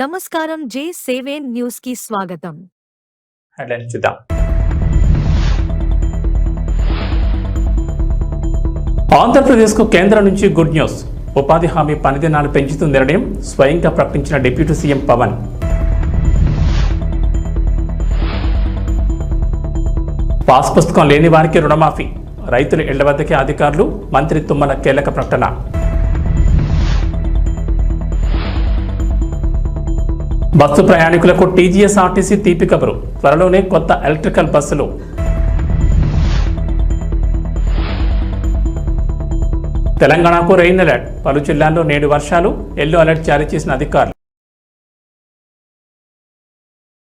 నమస్కారం J7 news కి స్వాగతం. హెడ్లైన్స్ చూద్దాం. ఆంధ్రప్రదేశ్కు కేంద్రం నుంచి గుడ్ న్యూస్. ఉపాధి హామీ పని దినాలు పెంచుతూ నిర్ణయం స్వయంగా ప్రకటించిన డిప్యూటీ సీఎం పవన్. పాస్ పుస్తకం లేని వారికి రుణమాఫీ, రైతుల ఇళ్ల వద్దకే అధికారులు, మంత్రి తుమ్మల కీలక ప్రకటన. బస్సు ప్రయాణికులకు టీజీఎస్ఆర్టీసీ తీపి కబురు, త్వరలోనే కొత్త ఎలక్ట్రికల్ బస్సులు. తెలంగాణకు రెయిన్ అలర్ట్, పలు జిల్లాల్లో నేడు వర్షాలు, ఎల్లో అలర్ట్ జారీ చేసిన అధికారులు.